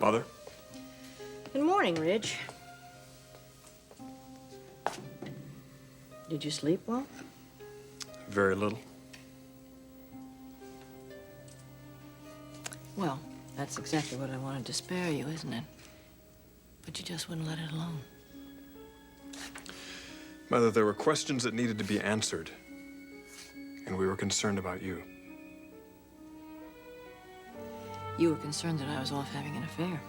Mother? Good morning, Ridge. Did you sleep well? Very little. Well, that's exactly what I wanted to spare you, isn't it? But you just wouldn't let it alone. Mother, there were questions that needed to be answered, and we were concerned about you. You were concerned that I was off having an affair.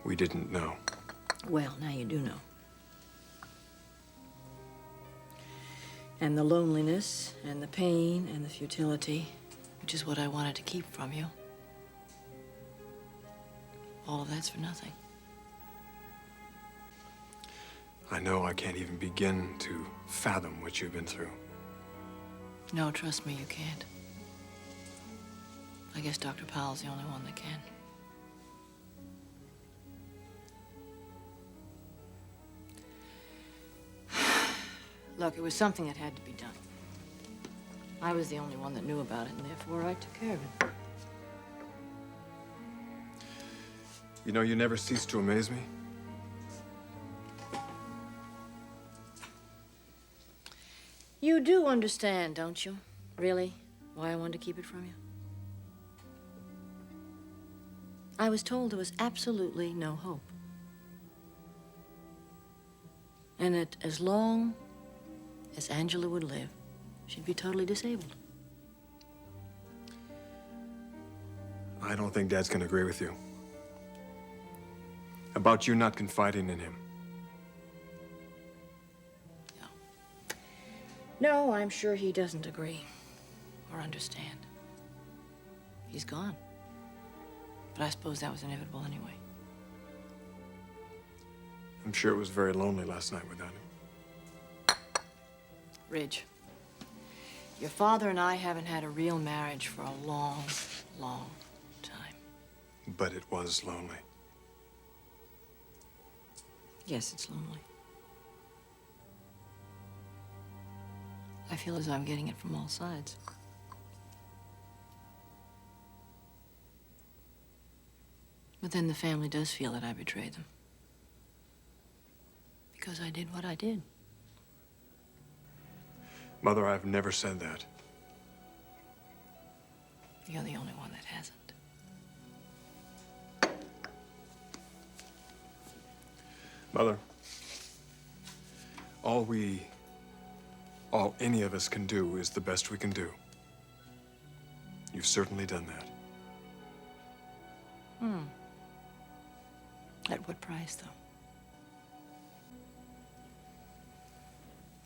We didn't know. Well, now you do know. And the loneliness, and the pain, and the futility, which is what I wanted to keep from you. All of that's for nothing. I know I can't even begin to fathom what you've been through. No, trust me, you can't. I guess Dr. Powell's the only one that can. Look, it was something that had to be done. I was the only one that knew about it, and therefore I took care of it. You know, you never cease to amaze me. You do understand, don't you? Really? Why I wanted to keep it from you? I was told there was absolutely no hope. And that as long as Angela would live, she'd be totally disabled. I don't think Dad's gonna agree with you. About you not confiding in him. No, I'm sure he doesn't agree or understand. He's gone. But I suppose that was inevitable anyway. I'm sure it was very lonely last night without him. Ridge, your father and I haven't had a real marriage for a long, long time. But it was lonely. Yes, it's lonely. I feel as though I'm getting it from all sides. But then the family does feel that I betrayed them. Because I did what I did. Mother, I've never said that. You're the only one that hasn't. Mother, all any of us can do is the best we can do. You've certainly done that. At what price, though?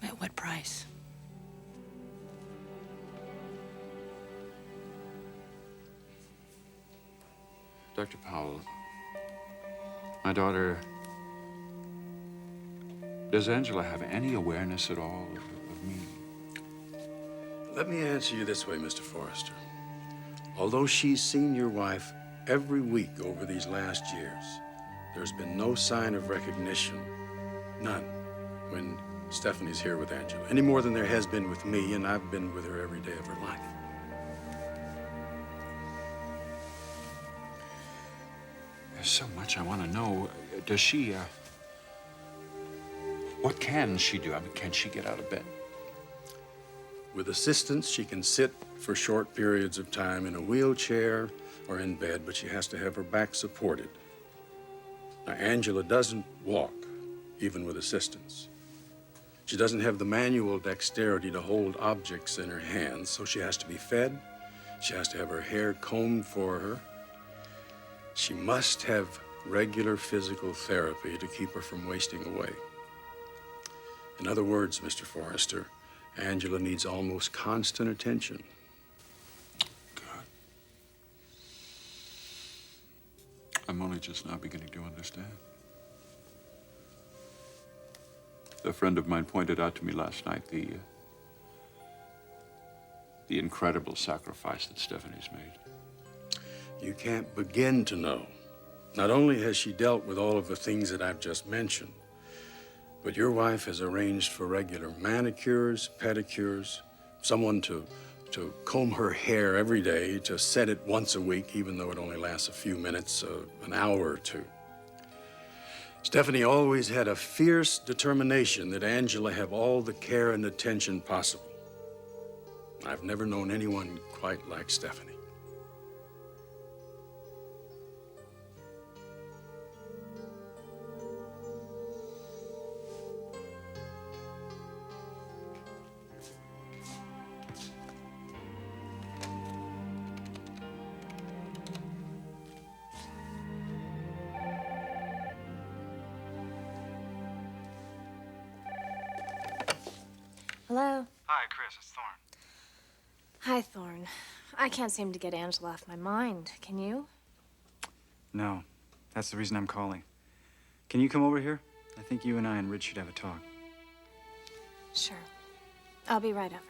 At what price? Dr. Powell, my daughter, does Angela have any awareness at all of me? Let me answer you this way, Mr. Forrester. Although she's seen your wife every week over these last years, there's been no sign of recognition, none, when Stephanie's here with Angela, any more than there has been with me, and I've been with her every day of her life. There's so much I want to know. Does she, what can she do? I mean, can she get out of bed? With assistance, she can sit for short periods of time in a wheelchair or in bed, but she has to have her back supported. Now, Angela doesn't walk, even with assistance. She doesn't have the manual dexterity to hold objects in her hands, so she has to be fed. She has to have her hair combed for her. She must have regular physical therapy to keep her from wasting away. In other words, Mr. Forrester, Angela needs almost constant attention. God. I'm only just now beginning to understand. A friend of mine pointed out to me last night the incredible sacrifice that Stephanie's made. You can't begin to know. Not only has she dealt with all of the things that I've just mentioned, but your wife has arranged for regular manicures, pedicures, someone to to comb her hair every day, to set it once a week, even though it only lasts a few minutes, an hour or two. Stephanie always had a fierce determination that Angela have all the care and attention possible. I've never known anyone quite like Stephanie. Hello? Hi, Chris, it's Thorne. Hi, Thorne. I can't seem to get Angela off my mind. Can you? No, that's the reason I'm calling. Can you come over here? I think you and I and Rich should have a talk. Sure. I'll be right over.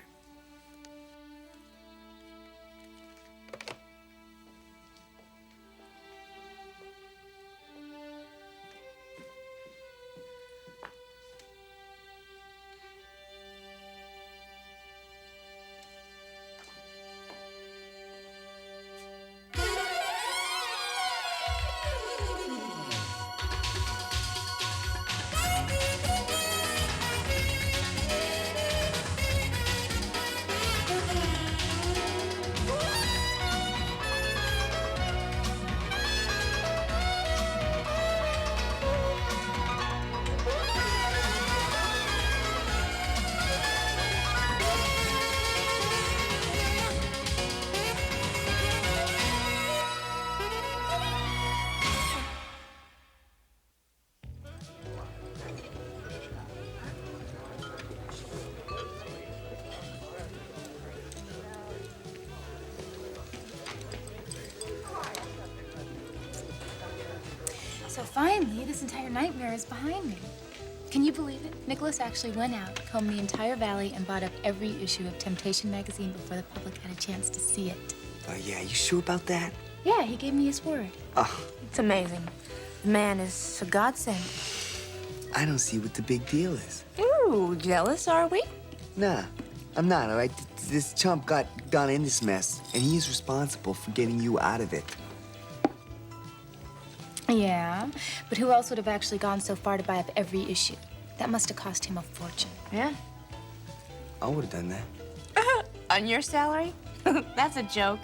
So finally, this entire nightmare is behind me. Can you believe it? Nicholas actually went out, combed the entire valley, and bought up every issue of Temptation magazine before the public had a chance to see it. Oh, yeah, you sure about that? Yeah, he gave me his word. Oh, It's amazing. The man is a godsend. I don't see what the big deal is. Ooh, jealous, are we? Nah, I'm not, all right? This chump got Donna in this mess, and he is responsible for getting you out of it. Yeah, but who else would have actually gone so far to buy up every issue? That must have cost him a fortune. Yeah. I would have done that. On your salary? That's a joke.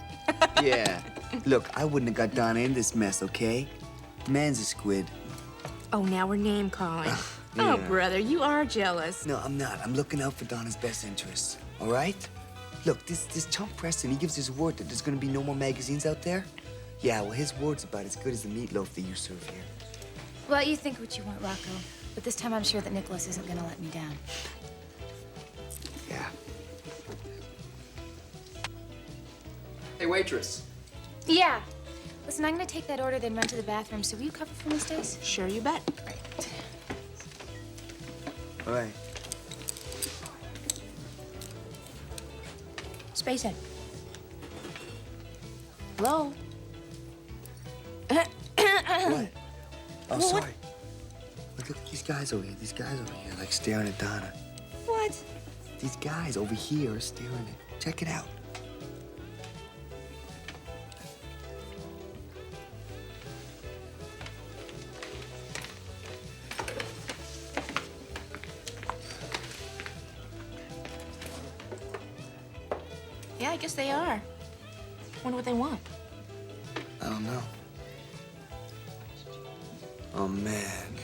Yeah. Look, I wouldn't have got Donna in this mess, okay? Man's a squid. Oh, now we're name calling. Yeah. Oh, brother, you are jealous. No, I'm not. I'm looking out for Donna's best interests, all right? Look, this chump Preston, he gives his word that there's gonna be no more magazines out there. Yeah, well, his word's about as good as the meatloaf that you serve here. Well, you think what you want, Rocco. But this time I'm sure that Nicholas isn't gonna let me down. Yeah. Hey, waitress. Yeah. Listen, I'm gonna take that order, then run to the bathroom. So will you cover for me, Stace? Sure, you bet. Great. All right. Spacehead. Hello? What? Oh, sorry. Look at these guys over here. These guys over here, like staring at Donna. What? These guys over here are staring at. Check it out. Yeah, I guess they are. Wonder what they want. I don't know. Oh, man.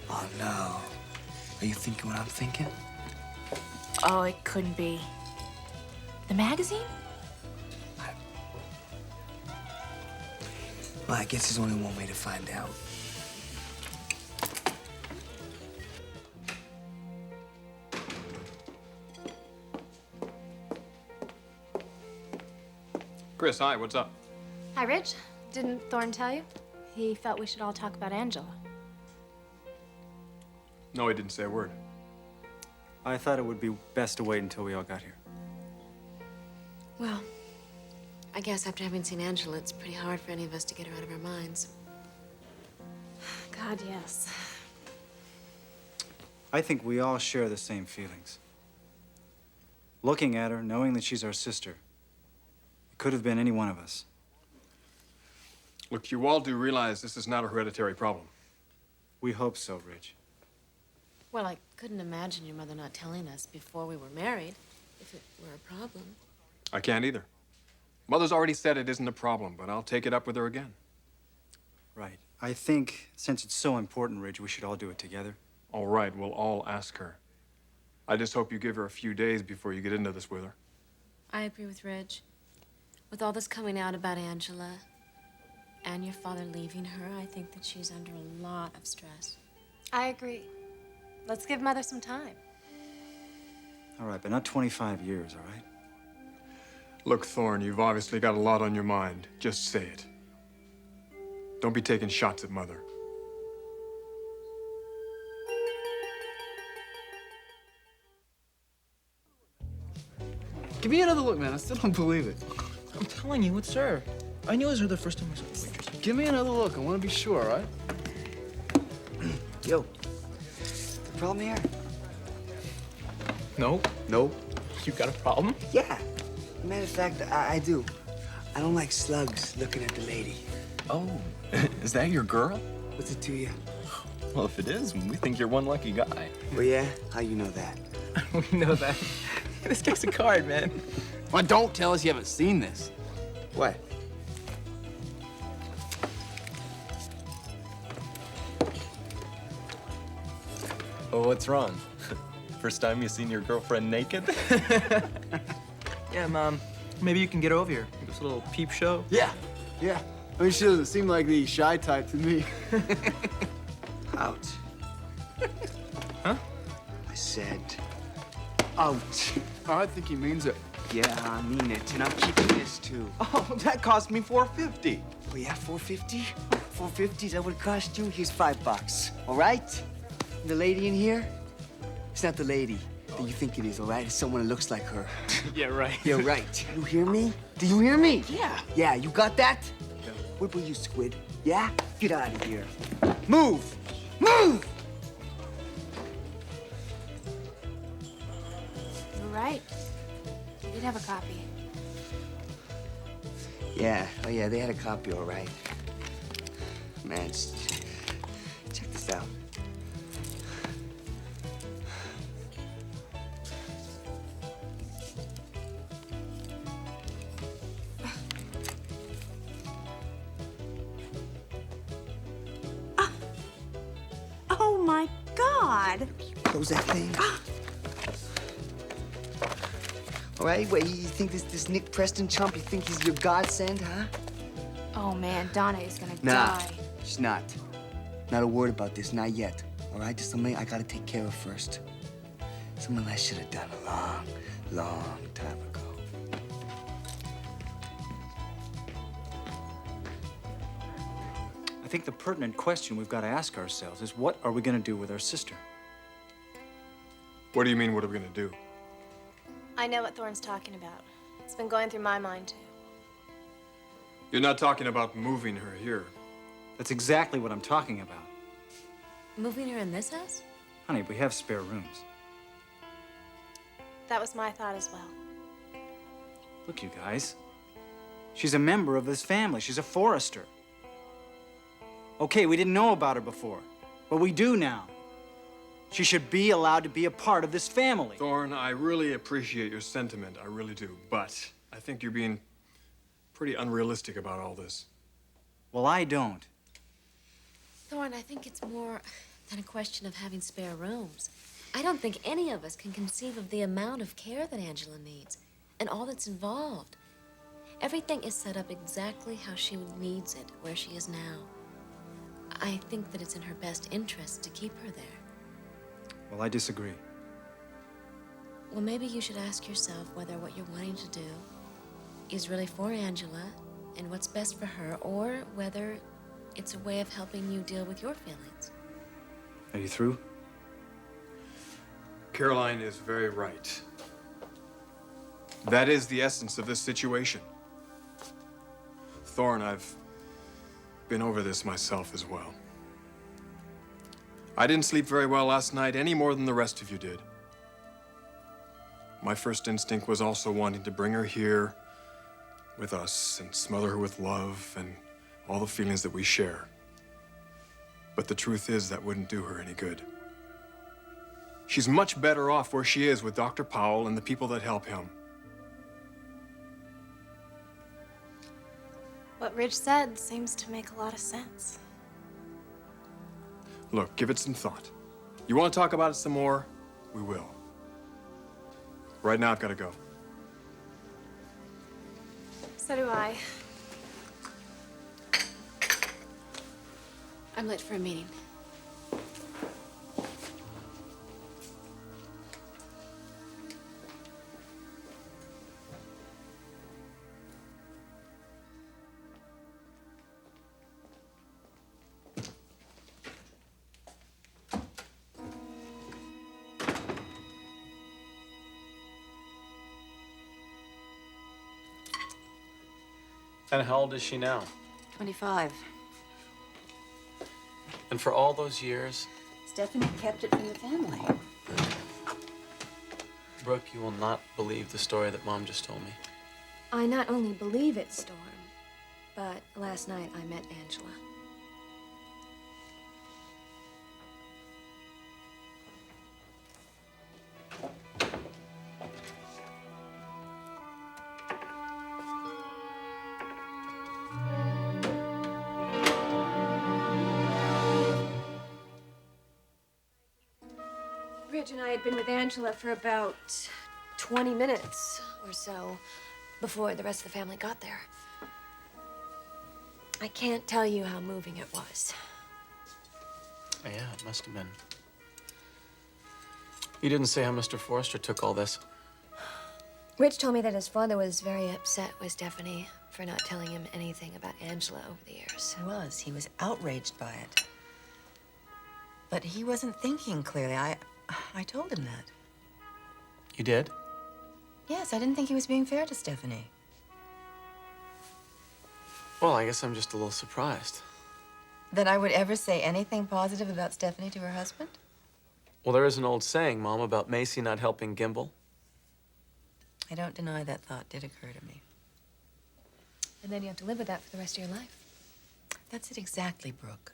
Oh, no. Are you thinking what I'm thinking? Oh, it couldn't be. The magazine? Well, I guess there's only one way to find out. Chris, hi, what's up? Hi, Rich. Didn't Thorne tell you? He felt we should all talk about Angela. No, he didn't say a word. I thought it would be best to wait until we all got here. Well, I guess after having seen Angela, it's pretty hard for any of us to get her out of our minds. God, yes. I think we all share the same feelings. Looking at her, knowing that she's our sister. It could have been any one of us. Look, you all do realize this is not a hereditary problem. We hope so, Rich. Well, I couldn't imagine your mother not telling us before we were married if it were a problem. I can't either. Mother's already said it isn't a problem, but I'll take it up with her again. Right. I think, since it's so important, Ridge, we should all do it together. All right, we'll all ask her. I just hope you give her a few days before you get into this with her. I agree with Ridge. With all this coming out about Angela and your father leaving her, I think that she's under a lot of stress. I agree. Let's give Mother some time. All right, but not 25 years, all right? Look, Thorne, you've obviously got a lot on your mind. Just say it. Don't be taking shots at Mother. Give me another look, man. I still don't believe it. I'm telling you, it's her. I knew it was her the first time I saw the waitress. Give me another look. I want to be sure, all right? Yo, the problem here? No? No. You got a problem? Yeah. Matter of fact, I do. I don't like slugs looking at the lady. Oh, is that your girl? What's it to you? Well, if it is, we think you're one lucky guy. Well, yeah? How you know that? We know that. This guy's a card, man. Well, don't tell us you haven't seen this. What? Oh, what's wrong? First time you seen your girlfriend naked? Yeah, Mom. Maybe you can get over here. This little peep show. Yeah. I mean, she doesn't seem like the shy type to me. Out. Huh? I said out. I think he means it. Yeah, I mean it, and I'm keeping this too. Oh, that cost me $4.50. Oh yeah, $4.50? $4.50, is that what it cost you? Here's $5, all right? The lady in here, it's not the lady that you think it is, all right? It's someone that looks like her. Yeah, right. Yeah, right. You hear me? Do you hear me? Yeah. Yeah, you got that? Yeah. What about you, Squid? Yeah? Get out of here. Move! Move! You're right. We did have a copy. Yeah, oh yeah, they had a copy, all right. Man, check this out. Oh my God! Close that thing. All right, wait, you think this Nick Preston chump, you think he's your godsend, huh? Oh man, Donna is gonna Nah, die. she's not. Not a word about this, not yet. All right, just something I gotta take care of first. Something I should have done a long, long time ago. I think the pertinent question we've got to ask ourselves is, what are we going to do with our sister? What do you mean, what are we gonna do? I know what Thorne's talking about. It's been going through my mind, too. You're not talking about moving her here. That's exactly what I'm talking about. Moving her in this house? Honey, we have spare rooms. That was my thought as well. Look, you guys. She's a member of this family. She's a Forrester. Okay, we didn't know about her before, but we do now. She should be allowed to be a part of this family. Thorne, I really appreciate your sentiment. I really do. But I think you're being pretty unrealistic about all this. Well, I don't. Thorne, I think it's more than a question of having spare rooms. I don't think any of us can conceive of the amount of care that Angela needs and all that's involved. Everything is set up exactly how she needs it, where she is now. I think that it's in her best interest to keep her there. Well, I disagree. Well, maybe you should ask yourself whether what you're wanting to do is really for Angela and what's best for her, or whether it's a way of helping you deal with your feelings. Are you through? Caroline is very right. That is the essence of this situation. Thorne, I've been over this myself as well. I didn't sleep very well last night, any more than the rest of you did. My first instinct was also wanting to bring her here with us and smother her with love and all the feelings that we share. But the truth is that wouldn't do her any good. She's much better off where she is with Dr. Powell and the people that help him. What Ridge said seems to make a lot of sense. Look, give it some thought. You want to talk about it some more? We will. Right now, I've got to go. So do I. I'm late for a meeting. And how old is she now? 25. And for all those years, Stephanie kept it from the family. Brooke, you will not believe the story that Mom just told me. I not only believe it, Storm, but last night I met Angela. Ridge and I had been with Angela for about 20 minutes or so before the rest of the family got there. I can't tell you how moving it was. Oh, yeah, it must have been. You didn't say how Mr. Forrester took all this. Rich told me that his father was very upset with Stephanie for not telling him anything about Angela over the years. He was outraged by it. But he wasn't thinking clearly. I told him that. You did? Yes, I didn't think he was being fair to Stephanie. Well, I guess I'm just a little surprised. That I would ever say anything positive about Stephanie to her husband? Well, there is an old saying, Mom, about Macy not helping Gimbal. I don't deny that thought did occur to me. And then you have to live with that for the rest of your life. That's it exactly, Brooke.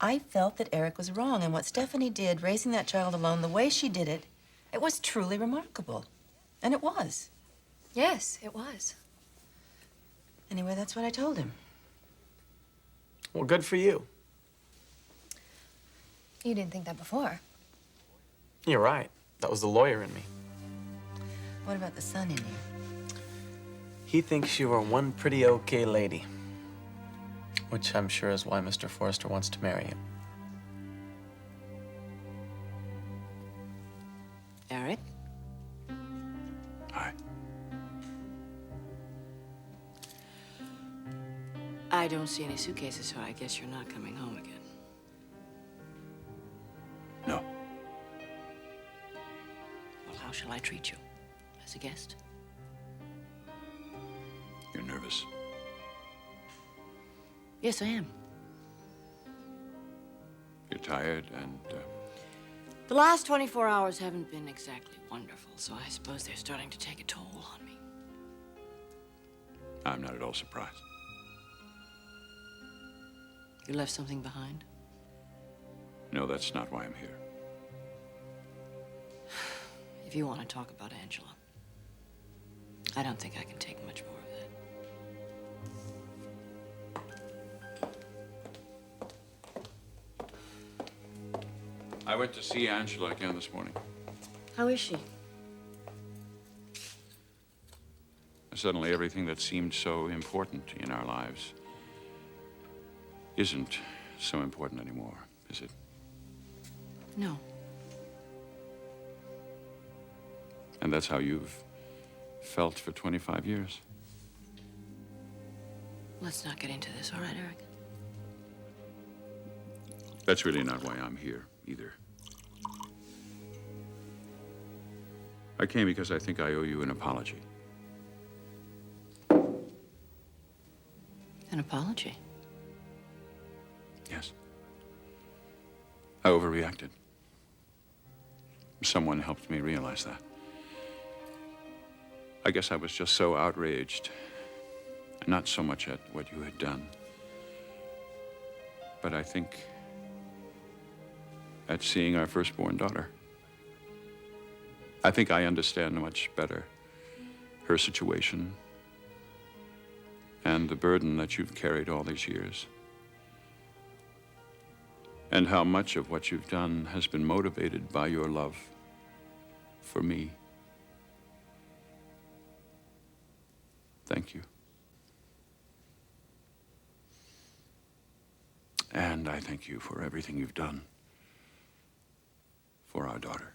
I felt that Eric was wrong, and what Stephanie did, raising that child alone the way she did it, it was truly remarkable. And it was. Yes, it was. Anyway, that's what I told him. Well, good for you. You didn't think that before. You're right. That was the lawyer in me. What about the son in you? He thinks you are one pretty okay lady. Which I'm sure is why Mr. Forrester wants to marry you. Eric? Hi. I don't see any suitcases, so I guess you're not coming home again. No. Well, how shall I treat you? As a guest? You're nervous. Yes, I am. You're tired and, The last 24 hours haven't been exactly wonderful, so I suppose they're starting to take a toll on me. I'm not at all surprised. You left something behind? No, that's not why I'm here. If you want to talk about Angela, I don't think I can take much more of that. I went to see Angela again this morning. How is she? Suddenly, everything that seemed so important in our lives isn't so important anymore, is it? No. And that's how you've felt for 25 years? Let's not get into this, all right, Eric? That's really not why I'm here, either. I came because I think I owe you an apology. An apology? Yes. I overreacted. Someone helped me realize that. I guess I was just so outraged. Not so much at what you had done, but I think at seeing our firstborn daughter. I think I understand much better her situation and the burden that you've carried all these years, and how much of what you've done has been motivated by your love for me. Thank you. And I thank you for everything you've done for our daughter.